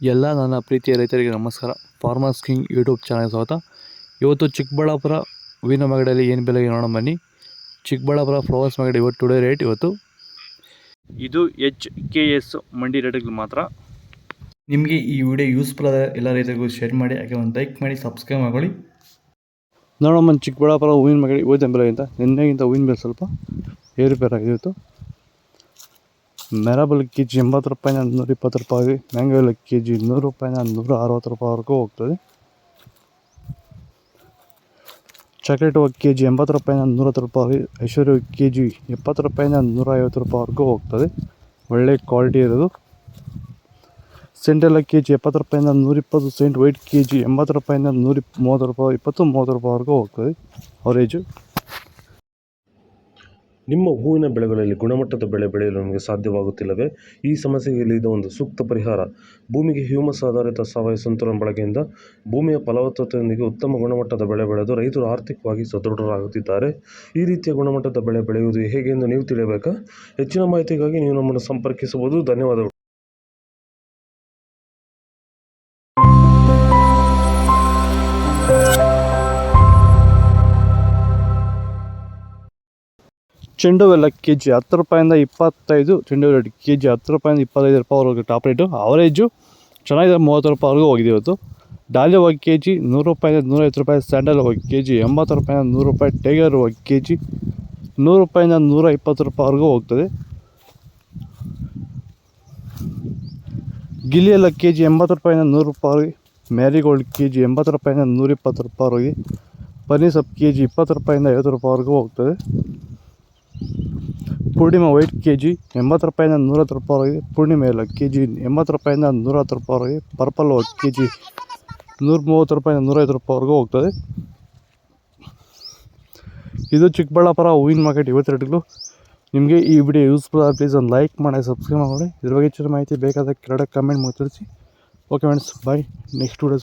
ಎಲ್ಲ ನನ್ನ ಪ್ರೀತಿಯ ರೈತರಿಗೆ ನಮಸ್ಕಾರ. ಫಾರ್ಮರ್ಸ್ ಕಿಂಗ್ ಯೂಟ್ಯೂಬ್ ಚಾನಲ್ ಸ್ವಾಗತ. ಇವತ್ತು ಚಿಕ್ಕಬಳ್ಳಾಪುರ ಹೂವಿನ ಮಾರ್ಕೆಟಲ್ಲಿ ಏನು ಬೆಲೆಗೆ ನೋಡೋಣ ಬನ್ನಿ. ಚಿಕ್ಕಬಳ್ಳಾಪುರ ಫ್ಲವರ್ಸ್ ಮಾರ್ಕೆಟ್ ಇವತ್ತು ಟುಡೇ ರೇಟ್ ಇವತ್ತು ಇದು HKS ಮಂಡಿ ರೇಟ್ಗಳು ಮಾತ್ರ. ನಿಮಗೆ ಈ ವಿಡಿಯೋ ಯೂಸ್ಫುಲ್ ಆದ ಎಲ್ಲ ರೈತರಿಗೂ ಶೇರ್ ಮಾಡಿ, ಹಾಗೆ ಒಂದು ಲೈಕ್ ಮಾಡಿ, ಸಬ್ಸ್ಕ್ರೈಬ್ ಮಾಡ್ಕೊಳ್ಳಿ. ನೋಡೋಣ ಚಿಕ್ಕಬಳ್ಳಾಪುರ ಹೂವಿನ ಮಾರ್ಕೆಟ್ ಇವತ್ತಿನ ಬೆಲೆಗಿಂತ ನಿನ್ನೆಗಿಂತ ಹೂವಿನ ಬೆಲೆ ಸ್ವಲ್ಪ ಏರುಪೇರಾಗಿದೆ. ಇವತ್ತು ಮೆರಾಬಲ್ ಕೆಜಿ 80 ರೂಪಾಯಿನ 120 ರೂಪಾಯಿ, ಮ್ಯಾಂಗೋ ಎಲ್ಲ ಕೆಜಿ 100 ರೂಪಾಯಿನ 160 ರೂಪಾಯಿವರೆಗೂ ಹೋಗ್ತದೆ. ಚಾಕ್ಲೇಟ್ ಕೆಜಿ 80 ರೂಪಾಯಿನ 110 ರೂಪಾಯಿ, ಐಶ್ವರ್ಯ ಕೆಜಿ 70 ರೂಪಾಯಿನ 150 ರೂಪಾಯಿವರೆಗೂ ಹೋಗ್ತದೆ, ಒಳ್ಳೆ ಕ್ವಾಲಿಟಿ ಇರೋದು. ಸೆಂಟೆಲ್ಲ ಕೆಜಿ 70 ರೂಪಾಯಿನ 120, ಸೆಂಟ್ ವೈಟ್ ಕೆಜಿ 80 ರೂಪಾಯಿನ 130 ರೂಪಾಯಿ, 20-30 ರೂಪಾಯಿವರೆಗೂ ಹೋಗ್ತದೆ ಅವರೇಜು. ನಿಮ್ಮ ಹೂವಿನ ಬೆಳೆಗಳಲ್ಲಿ ಗುಣಮಟ್ಟದ ಬೆಳೆ ಬೆಳೆಯಲು ನಮಗೆ ಸಾಧ್ಯವಾಗುತ್ತಿಲ್ಲವೇ? ಈ ಸಮಸ್ಯೆಗೆ ಇಲ್ಲಿದೆ ಒಂದು ಸೂಕ್ತ ಪರಿಹಾರ. ಭೂಮಿಗೆ ಹ್ಯೂಮಸ್ ಆಧಾರಿತ ಸಾವಯವ ಸಂತುಲನ ಬಳಕೆಯಿಂದ ಭೂಮಿಯ ಫಲವತ್ತತೆಯೊಂದಿಗೆ ಉತ್ತಮ ಗುಣಮಟ್ಟದ ಬೆಳೆ ಬೆಳೆದು ರೈತರು ಆರ್ಥಿಕವಾಗಿ ಸದೃಢರಾಗುತ್ತಿದ್ದಾರೆ. ಈ ರೀತಿಯ ಗುಣಮಟ್ಟದ ಬೆಳೆ ಬೆಳೆಯುವುದು ಹೇಗೆ ಎಂದು ನೀವು ತಿಳಿಯಬೇಕಾ? ಹೆಚ್ಚಿನ ಮಾಹಿತಿಗಾಗಿ ನೀವು ನಮ್ಮನ್ನು ಸಂಪರ್ಕಿಸಬಹುದು. ಧನ್ಯವಾದಗಳು. ಚೆಂಡು ಎಲ್ಲ ಕೆಜಿ 10 ರೂಪಾಯಿಂದ 25, ಚೆಂಡು ರೇಟ್ ಕೆಜಿ 10 ರೂಪಾಯಿಂದ 25 ರೂಪಾಯಿವರೆಗೂ ಟಾಪ್ ರೇಟು. ಅವರೇಜು ಚೆನ್ನಾಗಿದೆ, 30 ರೂಪಾಯಿವರೆಗೂ ಹೋಗಿದೆ ಇವತ್ತು. ಡಾಲಿಯ ಹೋಗಿ ಕೆಜಿ 100 ರೂಪಾಯಿಂದ 150 ರೂಪಾಯಿ, ಸ್ಯಾಂಡಲ್ ಹೋಗಿ ಕೆಜಿ 80 ರೂಪಾಯಿಂದ 100 ರೂಪಾಯಿ, ಟೈಗರ್ ಹೋಗಿ ಕೆಜಿ 100 ರೂಪಾಯಿಂದ 120 ರೂಪಾಯಿವರೆಗೂ ಹೋಗ್ತದೆ. ಗಿಲಿ ಎಲ್ಲ ಕೆಜಿ 80 ರೂಪಾಯಿಂದ 100 ರೂಪಾಯಿ, ಮ್ಯಾರಿಗೋಲ್ಡ್ ಕೆಜಿ 80 ರೂಪಾಯಿಂದ 120 ರೂಪಾಯಿವರೆಗೆ, ಪನ್ನೀರ್ ಸೊಪ್ಪು ಕೆಜಿ 20 ರೂಪಾಯಿಂದ 50 ರೂಪಾಯಿವರೆಗೂ ಹೋಗ್ತದೆ. ಪೂರ್ಣಿಮಾ ವೈಟ್ ಕೆಜಿ 80 ರೂಪಾಯಿಂದ 110 ರೂಪಾಯಿವರೆಗೆ, ಪೂರ್ಣಿಮೆ ಎಲ್ಲ ಕೆಜಿ 80 ರೂಪಾಯಿಂದ 110 ರೂಪಾಯಿವರೆಗೆ, ಪರ್ಪಲ್ ಕೆಜಿ 130 ರೂಪಾಯಿಂದ 150 ರೂಪಾಯಿವರೆಗೂ ಹೋಗ್ತದೆ. ಇದು ಚಿಕ್ಕಬಳ್ಳಾಪುರ ಹೂವಿನ ಮಾರ್ಕೆಟ್ ಇವತ್ತು ರೇಟ್ಗಳು. ನಿಮಗೆ ಈ ವಿಡಿಯೋ ಯೂಸ್ಫುಲ್ ಆಗಿ ಪ್ಲೀಸ್ ಒಂದು ಲೈಕ್ ಮಾಡಿ, ಸಬ್ಸ್ಕ್ರೈಬ್ ಮಾಡಿ. ಇದ್ರ ಬಗ್ಗೆ ಹೆಚ್ಚಿನ ಮಾಹಿತಿ ಬೇಕಾದ ಕೆಳಗಡೆ ಕಮೆಂಟ್ ಮಾಡಿ ತಿಳಿಸಿ. Okay friends, bye. Next videos